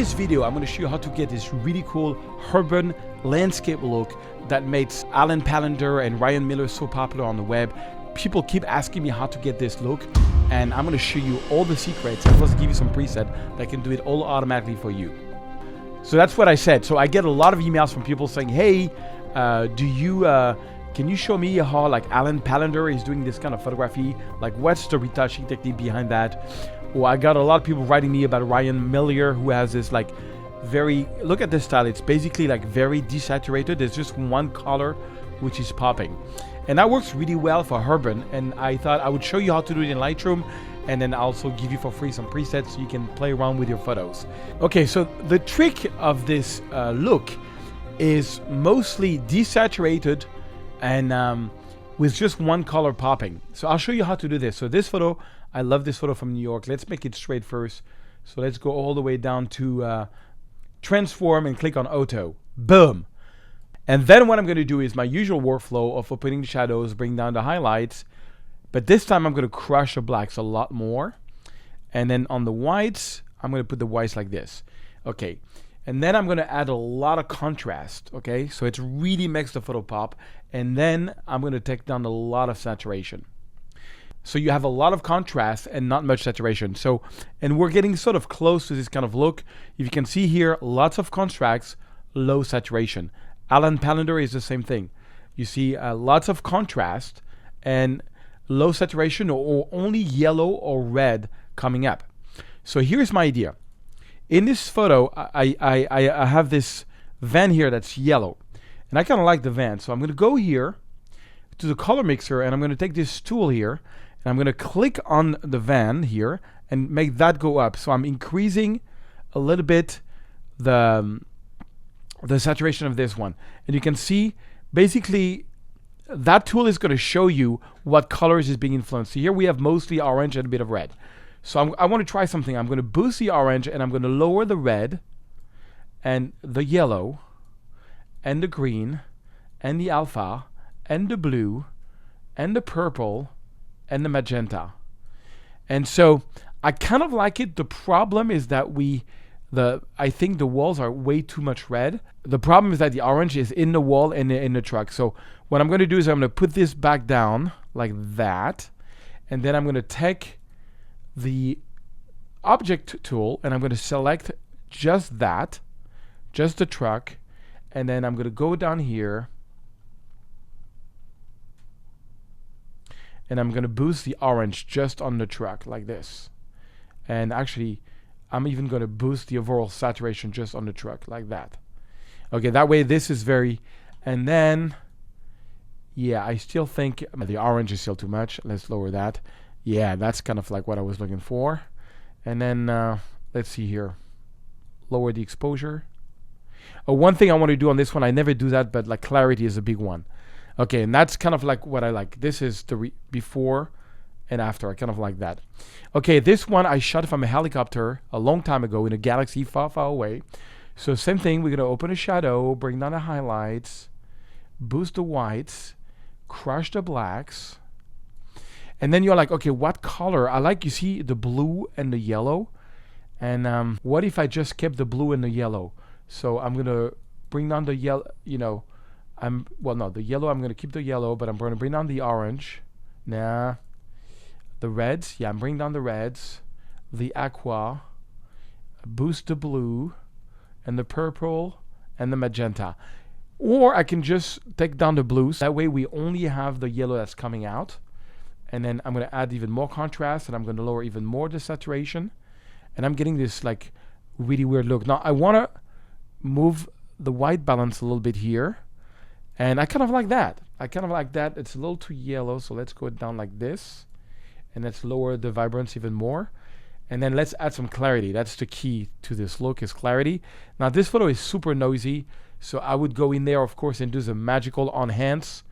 this video, I'm going to show you how to get this really cool urban landscape look that makes Alan Palander and Ryan Miller so popular on the web. People keep asking me how to get this look, and I'm going to show you all the secrets and plus give you some preset that can do it all automatically for you. So that's what I said. So I get a lot of emails from people saying, hey, can you show me how like Alan Palander is doing this kind of photography? Like what's the retouching technique behind that? Or I got a lot of people writing me about Ryan Miller, who has this like very, look at this style. It's basically like very desaturated. There's just one color which is popping. And that works really well for urban. And I thought I would show you how to do it in Lightroom, and then also give you for free some presets so you can play around with your photos. Okay, so the trick of this look is mostly desaturated and with just one color popping. So I'll show you how to do this. So this photo, I love this photo from New York. Let's make it straight first. So let's go all the way down to transform and click on auto. Boom. And then what I'm going to do is my usual workflow of opening the shadows, bring down the highlights. But this time I'm going to crush the blacks a lot more. And then on the whites, I'm going to put the whites like this. Okay. And then I'm going to add a lot of contrast. Okay. So it really makes the photo pop. And then I'm going to take down a lot of saturation. So you have a lot of contrast and not much saturation. So, and we're getting sort of close to this kind of look. If you can see here, lots of contrast, low saturation. Alan Palander is the same thing. You see lots of contrast and low saturation, or only yellow or red coming up. So here's my idea. In this photo, I have this van here that's yellow. And I kind of like the van. So I'm going to go here to the color mixer, and I'm going to take this tool here, and I'm going to click on the van here and make that go up. So I'm increasing a little bit the saturation of this one. And you can see basically that tool is going to show you what colors is being influenced. So here we have mostly orange and a bit of red. So I want to try something. I'm going to boost the orange, and I'm going to lower the red and the yellow and the green and the alpha and the blue and the purple and the magenta. And so I kind of like it. The problem is that I think the walls are way too much red. The problem is that the orange is in the wall and in the truck. So what I'm going to do is I'm going to put this back down like that. And then I'm going to take the object tool, and I'm going to select just that, just the truck. And then I'm going to go down here, and I'm going to boost the orange just on the truck like this. And actually, I'm even going to boost the overall saturation just on the truck like that. Okay, that way this is very, and then, yeah, I still think the orange is still too much. Let's lower that. Yeah, that's kind of like what I was looking for. And then, let's see here. Lower the exposure. One thing I want to do on this one, I never do that, but like clarity is a big one. Okay, and that's kind of like what I like. This is the before and after. I kind of like that. Okay, this one I shot from a helicopter a long time ago in a galaxy far, far away. So same thing, we're going to open a shadow, bring down the highlights, boost the whites, crush the blacks. And then you're like, okay, what color? I like, you see the blue and the yellow. And what if I just kept the blue and the yellow? So I'm going to bring down the yellow, the yellow, I'm going to keep the yellow, but I'm going to bring down the orange. Nah. The reds, yeah, I'm bringing down the reds. The aqua, boost the blue, and the purple, and the magenta. Or I can just take down the blues. That way we only have the yellow that's coming out. And then I'm going to add even more contrast, and I'm going to lower even more the saturation. And I'm getting this like really weird look. Now I want to move the white balance a little bit here. And I kind of like that. It's a little too yellow, so let's go down like this. And let's lower the vibrance even more. And then let's add some clarity. That's the key to this look, is clarity. Now this photo is super noisy, so I would go in there, of course, and do the magical enhance,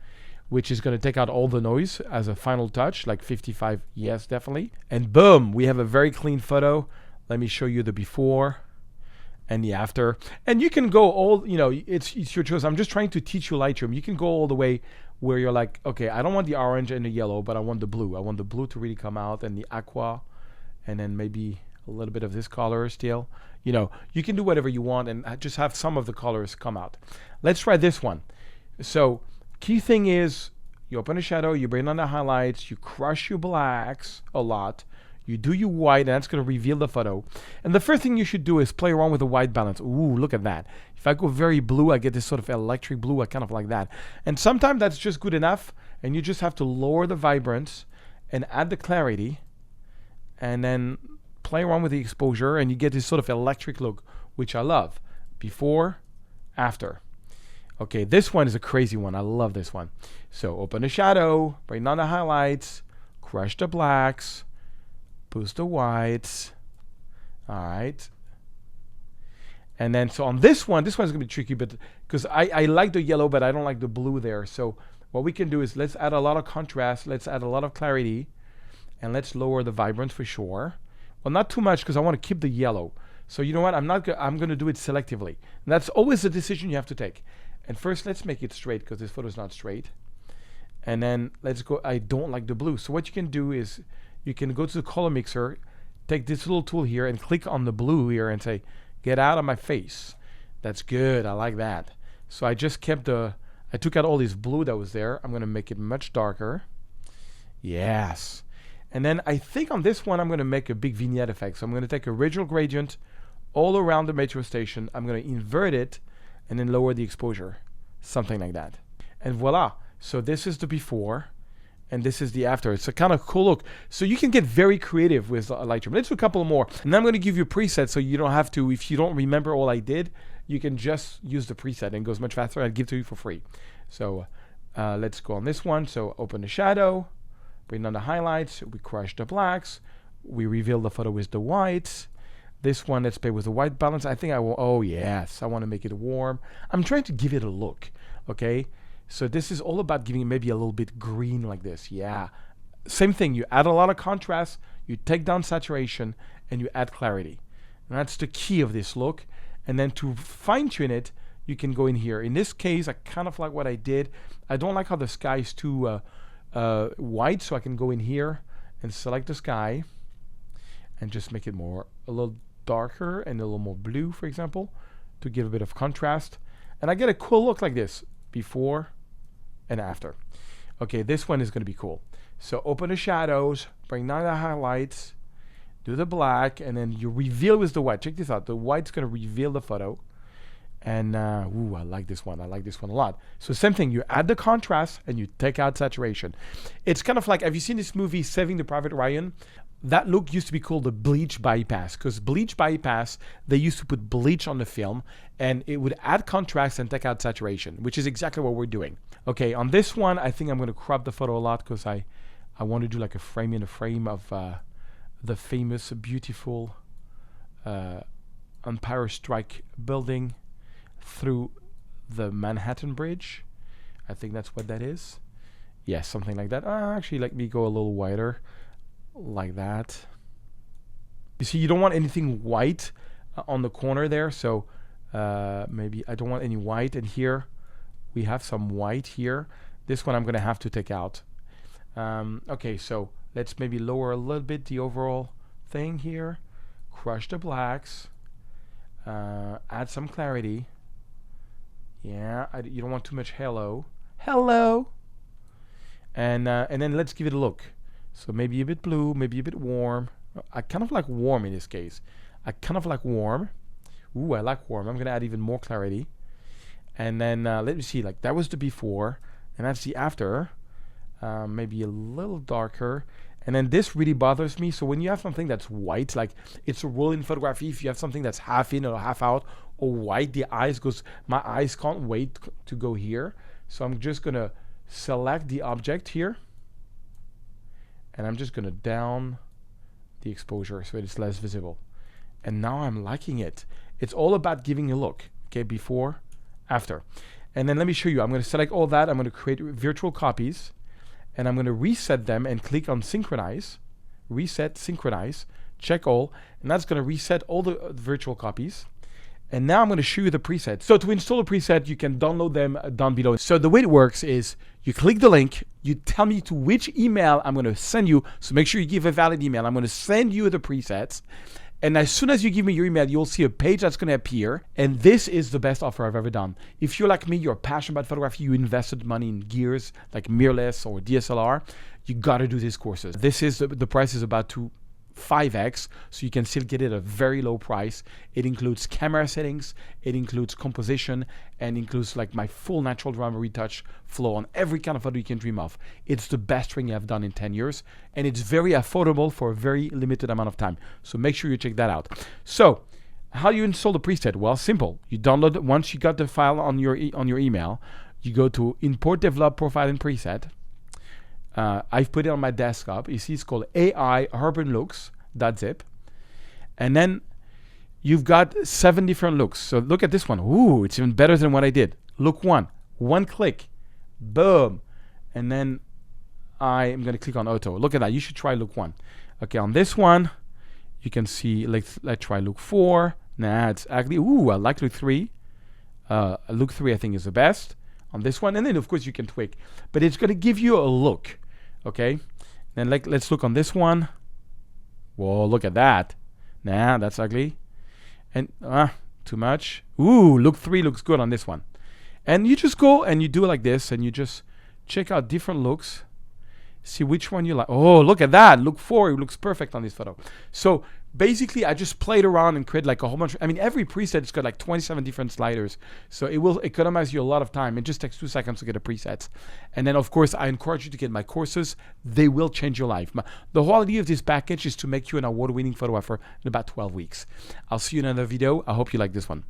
which is going to take out all the noise as a final touch, like 55, yes, definitely. And boom, we have a very clean photo. Let me show you the before and the after. And you can go all, it's your choice. I'm just trying to teach you Lightroom. You can go all the way where you're like, okay, I don't want the orange and the yellow, but I want the blue. I want the blue to really come out, and the aqua, and then maybe a little bit of this color still. You know, you can do whatever you want and just have some of the colors come out. Let's try this one. So key thing is you open a shadow, you bring on the highlights, you crush your blacks a lot, you do your white, and that's going to reveal the photo. And the first thing you should do is play around with the white balance. Ooh, look at that. If I go very blue, I get this sort of electric blue. I kind of like that. And sometimes that's just good enough, and you just have to lower the vibrance and add the clarity, and then play around with the exposure, and you get this sort of electric look, which I love. Before, after. Okay, this one is a crazy one. I love this one. So open the shadow, bring down the highlights, crush the blacks, boost the whites. All right. And then, so on this one's going to be tricky, but because I like the yellow, but I don't like the blue there. So what we can do is let's add a lot of contrast, let's add a lot of clarity, and let's lower the vibrance for sure. Well, not too much because I want to keep the yellow. So you know what? I'm going to do it selectively. And that's always a decision you have to take. And first, let's make it straight because this photo is not straight. And then let's go. I don't like the blue. So what you can do is you can go to the color mixer, take this little tool here and click on the blue here and say, get out of my face. That's good. I like that. So I just kept I took out all this blue that was there. I'm going to make it much darker. Yes. And then I think on this one, I'm going to make a big vignette effect. So I'm going to take a original gradient all around the metro station. I'm going to invert it and then lower the exposure. Something like that. And voila. So this is the before and this is the after. It's a kind of cool look. So you can get very creative with Lightroom. Let's do a couple more. And then I'm going to give you a preset so you don't have to, if you don't remember all I did, you can just use the preset and it goes much faster. I'll give it to you for free. So let's go on this one. So open the shadow. Bring down the highlights, we crush the blacks, we reveal the photo with the whites. This one, let's play with the white balance. I think I will, oh yes, I want to make it warm. I'm trying to give it a look, okay? So this is all about giving it maybe a little bit green like this, yeah. Same thing, you add a lot of contrast, you take down saturation, and you add clarity. And that's the key of this look. And then to fine tune it, you can go in here. In this case, I kind of like what I did. I don't like how the sky is too, white, so I can go in here and select the sky and just make it a little darker and a little more blue, for example, to give a bit of contrast. And I get a cool look like this, before and after. Okay, this one is going to be cool. So open the shadows, bring down the highlights, do the black, and then you reveal with the white. Check this out. The white's going to reveal the photo. And, ooh, I like this one. I like this one a lot. So same thing. You add the contrast and you take out saturation. It's kind of like, have you seen this movie, Saving the Private Ryan? That look used to be called the bleach bypass, because bleach bypass, they used to put bleach on the film and it would add contrast and take out saturation, which is exactly what we're doing. Okay, on this one, I think I'm going to crop the photo a lot because I want to do like a frame in a frame of the famous, beautiful Empire Strike building through the Manhattan Bridge. I think that's what that is. Yes, something like that. Actually, let me go a little wider, like that. You see, you don't want anything white on the corner there, so maybe I don't want any white. And here we have some white here. This one I'm going to have to take out. Okay, so let's maybe lower a little bit the overall thing here. Crush the blacks. Add some clarity. Yeah, you don't want too much hello. Hello! And then let's give it a look. So maybe a bit blue, maybe a bit warm. I kind of like warm in this case. I kind of like warm. Ooh, I like warm. I'm going to add even more clarity. And then let me see, like that was the before. And that's the after. Maybe a little darker. And then this really bothers me. So when you have something that's white, like it's a rule in photography, if you have something that's half in or half out or white, my eyes can't wait to go here. So I'm just going to select the object here. And I'm just going to down the exposure so it's less visible. And now I'm liking it. It's all about giving a look. Okay, before, after. And then let me show you. I'm going to select all that. I'm going to create virtual copies. And I'm going to reset them and click on synchronize. Reset, synchronize, check all. And that's going to reset all the virtual copies. And now I'm going to show you the presets. So to install a preset, you can download them down below. So the way it works is you click the link, you tell me to which email I'm going to send you. So make sure you give a valid email. I'm going to send you the presets. And as soon as you give me your email, you'll see a page that's going to appear. And this is the best offer I've ever done. If you're like me, you're passionate about photography, you invested money in gears like mirrorless or DSLR, you got to do these courses. This is the price is about to 5x, so you can still get it at a very low price. It includes camera settings, it includes composition, and includes like my full natural drama retouch flow on every kind of photo you can dream of. It's the best training I've done in 10 years, and it's very affordable for a very limited amount of time. So make sure you check that out. So how do you install the preset? Well, simple. You download, once you got the file on your email, you go to import, develop, profile, and preset. I've put it on my desktop. You see, it's called AI Urban Looks.zip. And then you've got 7 different looks. So look at this one. Ooh, it's even better than what I did. Look 1. One click. Boom. And then I am going to click on auto. Look at that. You should try look 1. Okay, on this one, you can see, let's try look 4. Nah, it's ugly. Ooh, I like look 3. Look 3, I think, is the best on this one. And then, of course, you can tweak. But it's going to give you a look. Okay, then let's look on this one. Whoa, look at that. Nah, that's ugly. And too much. Ooh, look 3 looks good on this one. And you just go and you do it like this, and you just check out different looks. See which one you like. Oh, look at that. Look 4, it looks perfect on this photo. So basically, I just played around and created like a whole bunch. I mean, every preset has got like 27 different sliders. So it will economize you a lot of time. It just takes 2 seconds to get a preset. And then, of course, I encourage you to get my courses. They will change your life. The whole idea of this package is to make you an award-winning photographer in about 12 weeks. I'll see you in another video. I hope you like this one.